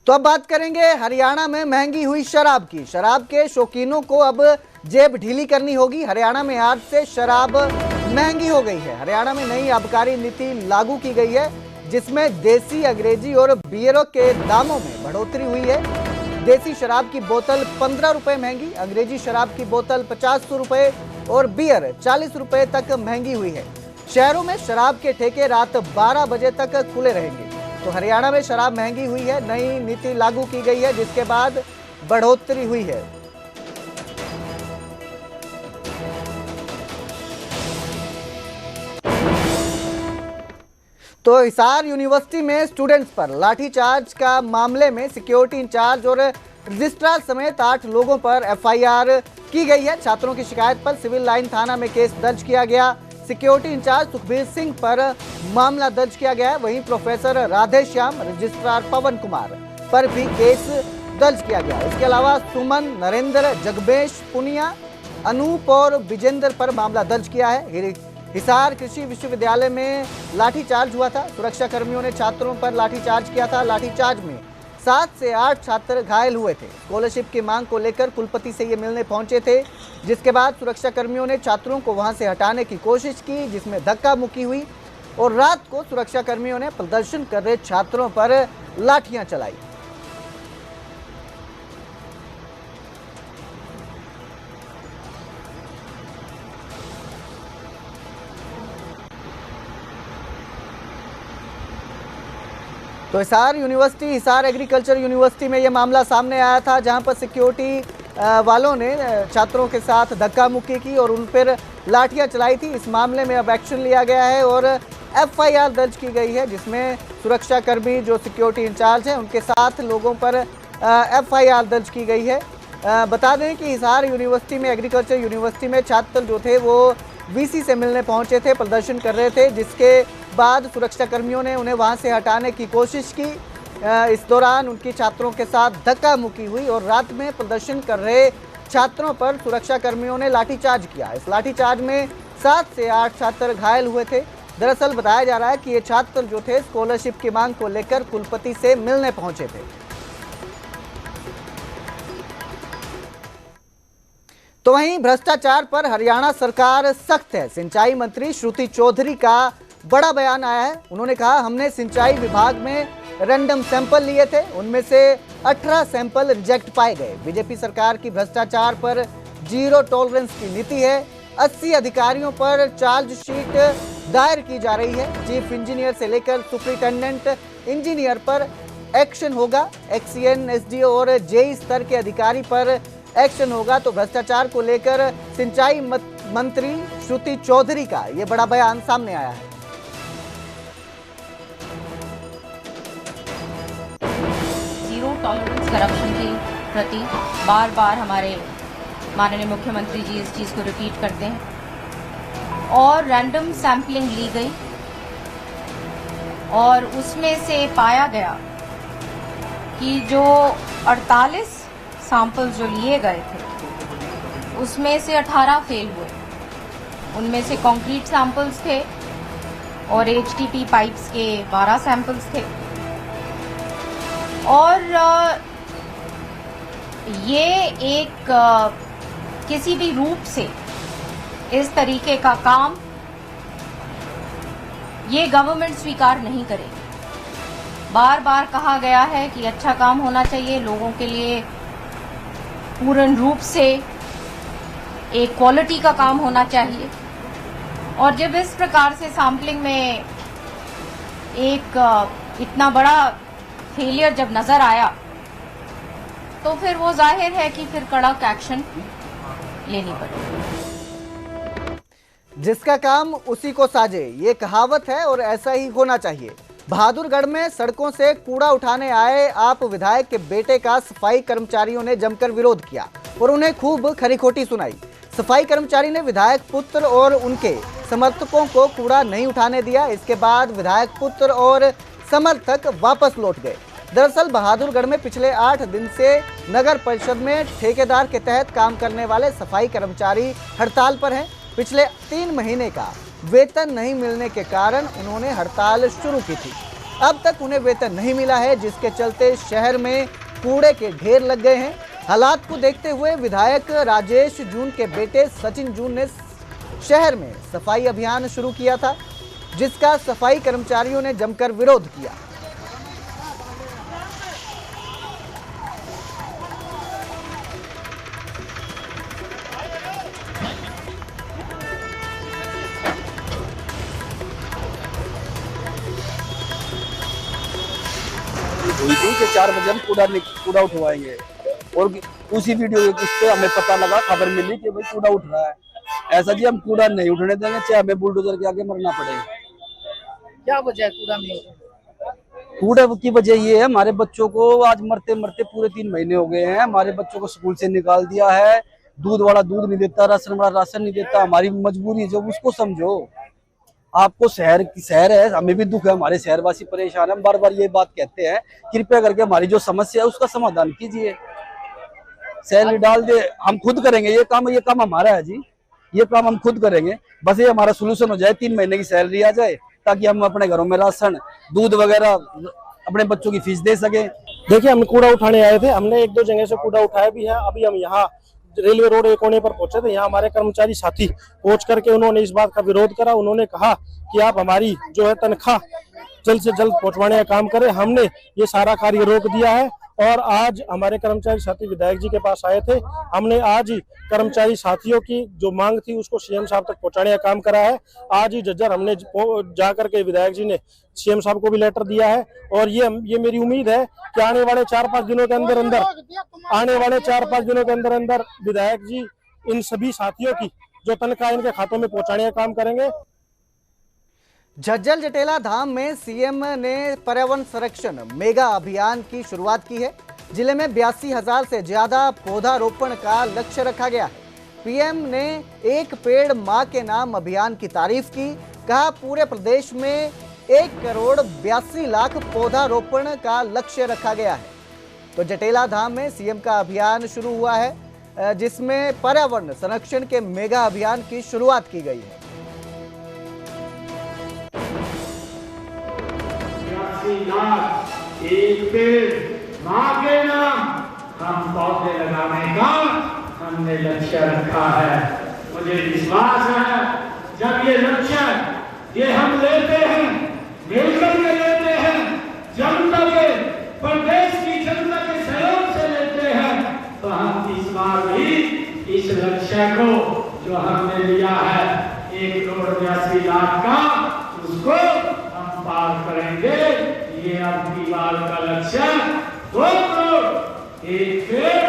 तो अब बात करेंगे हरियाणा में महंगी हुई शराब की। शराब के शौकीनों को अब जेब ढीली करनी होगी। हरियाणा में आज से शराब महंगी हो गई है। हरियाणा में नई आबकारी नीति लागू की गई है, जिसमें देसी, अंग्रेजी और बियरों के दामों में बढ़ोतरी हुई है। देसी शराब की बोतल 15 रुपए महंगी, अंग्रेजी शराब की बोतल 50 रुपए और बियर 40 रुपए तक महंगी हुई है। शहरों में शराब के ठेके रात 12 बजे तक खुले रहेंगे। तो हरियाणा में शराब महंगी हुई है, नई नीति लागू की गई है, जिसके बाद बढ़ोतरी हुई है। तो हिसार यूनिवर्सिटी में स्टूडेंट्स पर लाठीचार्ज का मामले में सिक्योरिटी इंचार्ज और रजिस्ट्रार समेत 8 लोगों पर एफआईआर की गई है। छात्रों की शिकायत पर सिविल लाइन थाना में केस दर्ज किया गया। सिक्योरिटी इंचार्ज सुखबीर सिंह पर मामला दर्ज किया गया है। वहीं प्रोफेसर राधेश्याम, रजिस्ट्रार पवन कुमार पर भी केस दर्ज किया गया। इसके अलावा सुमन, नरेंद्र, जगबेश, पुनिया, अनूप और विजेंद्र पर मामला दर्ज किया है। हिसार कृषि विश्वविद्यालय में लाठीचार्ज हुआ था। सुरक्षा कर्मियों ने छात्रों पर लाठीचार्ज किया था। लाठीचार्ज में 7 से 8 छात्र घायल हुए थे। स्कॉलरशिप की मांग को लेकर कुलपति से ये मिलने पहुंचे थे, जिसके बाद सुरक्षा कर्मियों ने छात्रों को वहां से हटाने की कोशिश की, जिसमें धक्का मुक्की हुई और रात को सुरक्षा कर्मियों ने प्रदर्शन कर रहे छात्रों पर लाठियां चलाई। तो Hisar university, Hisar agriculture university में यह मामला सामने आया था, जहां पर सिक्योरिटी वालों ने छात्रों के साथ धक्का मुक्की की और उन पर लाठियां चलाई थी। इस मामले में अब एक्शन लिया गया है और एफआईआर दर्ज की गई है, जिसमें सुरक्षा कर्मी जो सिक्योरिटी इंचार्ज हैं उनके साथ लोगों पर एफआईआर दर्ज की गई है। बता दें कि हिसार यूनिवर्सिटी में, एग्रीकल्चर यूनिवर्सिटी में छात्र जो थे वो वीसी से मिलने पहुंचे थे, प्रदर्शन कर रहे थे, जिसके बाद सुरक्षा कर्मियों ने उन्हें वहां से हटाने की कोशिश की। इस दौरान उनकी छात्रों के साथ धक्का मुक्की हुई और रात में प्रदर्शन कर रहे छात्रों पर सुरक्षा कर्मियों ने लाठीचार्ज किया। इस लाठीचार्ज में 7 से 8 छात्र घायल हुए थे। दरअसल बताया जा रहा है कि ये छात्र जो थे स्कॉलरशिप की मांग को लेकर कुलपति से मिलने पहुंचे थे। तो वहीं भ्रष्टाचार पर हरियाणा सरकार सख्त है। सिंचाई मंत्री श्रुति चौधरी का बड़ा बयान आया है। उन्होंने कहा, हमने सिंचाई विभाग में रैंडम सैंपल लिए थे, उनमें से 18 सैंपल रिजेक्ट पाए गए। बीजेपी सरकार की भ्रष्टाचार पर जीरो टॉलरेंस की नीति है। 80 अधिकारियों पर चार्जशीट दायर की जा रही है। चीफ इंजीनियर से लेकर सुपरिटेंडेंट इंजीनियर पर एक्शन होगा। एक्सीएन, एसडीओ और जेई स्तर के अधिकारी पर एक्शन होगा। तो भ्रष्टाचार को लेकर सिंचाई मंत्री श्रुति चौधरी का यह बड़ा बयान सामने आया है। जीरो टॉलरेंस करप्शन के प्रति बार बार हमारे माननीय मुख्यमंत्री जी इस चीज़ को रिपीट करते हैं और रैंडम सैंपलिंग ली गई और उसमें से पाया गया कि जो 48 सैंपल्स जो लिए गए थे उसमें से 18 फेल हुए। उनमें से कंक्रीट सैंपल्स थे और एचटीपी पाइप्स के 12 सैंपल्स थे। और ये एक किसी भी रूप से इस तरीके का काम ये गवर्नमेंट स्वीकार नहीं करेगी। बार बार कहा गया है कि अच्छा काम होना चाहिए, लोगों के लिए पूर्ण रूप से एक क्वालिटी का काम होना चाहिए। और जब इस प्रकार से सैम्पलिंग में एक इतना बड़ा फेलियर जब नजर आया तो फिर वो जाहिर है कि फिर कड़क एक्शन लेनी पड़ेगी। जिसका काम उसी को साजे, ये कहावत है और ऐसा ही होना चाहिए। बहादुरगढ़ में सड़कों से कूड़ा उठाने आए आप विधायक के बेटे का सफाई कर्मचारियों ने जमकर विरोध किया और उन्हें खूब खरी-खोटी सुनाई। सफाई कर्मचारी ने विधायक पुत्र और उनके समर्थकों को कूड़ा नहीं उठाने दिया। इसके बाद विधायक पुत्र और समर्थक वापस लौट गए। दरअसल बहादुरगढ़ में पिछले 8 दिन से नगर परिषद में ठेकेदार के तहत काम करने वाले सफाई कर्मचारी हड़ताल पर हैं। पिछले 3 महीने का वेतन नहीं मिलने के कारण उन्होंने हड़ताल शुरू की थी। अब तक उन्हें वेतन नहीं मिला है, जिसके चलते शहर में कूड़े के ढेर लग गए हैं। हालात को देखते हुए विधायक राजेश जून के बेटे सचिन जून ने शहर में सफाई अभियान शुरू किया था, जिसका सफाई कर्मचारियों ने जमकर विरोध किया। हुई थी कि 4 बजे हम कूड़ा उठवाएंगे और उसी वीडियो के किस पे हमें पता लगा, खबर मिली कि भाई कूड़ा उठ रहा है। ऐसा जी हम कूड़ा नहीं उठने देंगे, चाहे हमें बुलडोजर के आगे मरना पड़े। क्या वजह है कूड़ा नहीं? कूड़े की वजह ये है, हमारे बच्चों को आज मरते मरते पूरे 3 महीने हो गए हैं। हमारे बच्चों को स्कूल से निकाल दिया है, दूध वाला दूध नहीं देता, राशन वाला राशन नहीं देता। हमारी मजबूरी जो उसको समझो। आपको शहर है, हमें भी दुख है, हमारे शहरवासी परेशान है। हम बार बार ये बात कहते हैं, कृपया करके हमारी जो समस्या है उसका समाधान कीजिए। सैलरी डाल दे, हम खुद करेंगे ये काम हमारा है जी, ये काम हम खुद करेंगे। बस ये हमारा सोल्यूशन हो जाए, 3 महीने की सैलरी आ जाए, ताकि हम अपने घरों में राशन दूध वगैरह अपने बच्चों की फीस दे सके। देखिए, हम कूड़ा उठाने आए थे, हमने 1-2 जगह से कूड़ा उठाया भी है। अभी हम यहाँ रेलवे रोड एक कोने पर पहुंचे थे, यहाँ हमारे कर्मचारी साथी पहुंच करके उन्होंने इस बात का विरोध करा। उन्होंने कहा कि आप हमारी जो है तनख्वाह जल्द से जल्द पहुंचवाने का काम करें। हमने ये सारा कार्य रोक दिया है और आज हमारे कर्मचारी साथी विधायक जी के पास आए थे। हमने आज ही कर्मचारी साथियों की जो मांग थी उसको सीएम साहब तक पहुंचाने का काम करा है। आज ही जज्जर हमने जाकर के विधायक जी ने सीएम साहब को भी लेटर दिया है और ये मेरी उम्मीद है कि आने वाले 4-5 दिनों के अंदर विधायक जी इन सभी साथियों की जो तनख्वाह इनके खातों में पहुंचाने का काम करेंगे। झज्जर जटेला धाम में सीएम ने पर्यावरण संरक्षण मेगा अभियान की शुरुआत की है। जिले में 82,000 से ज्यादा पौधारोपण का लक्ष्य रखा गया है। पीएम ने एक पेड़ मां के नाम अभियान की तारीफ की। कहा, पूरे प्रदेश में 1,82,00,000 पौधारोपण का लक्ष्य रखा गया है। तो जटेला धाम में सीएम का अभियान शुरू हुआ है, जिसमें पर्यावरण संरक्षण के मेगा अभियान की शुरुआत की गई है। एक पेड़ मां के नाम हम पौधे लगाने का हमने लक्ष्य रखा है। मुझे विश्वास है जब ये लक्ष्य ये हम लेते हैं, मिलकर के लेते हैं, जनता के प्रदेश की जनता के सहयोग से लेते हैं, तो हम इस बार भी इस लक्ष्य को जो हमने लिया है 1,82,00,000 का, उसको हम पार करेंगे। ये अब की बार का लक्ष्य 2 करोड़ 1 पेड़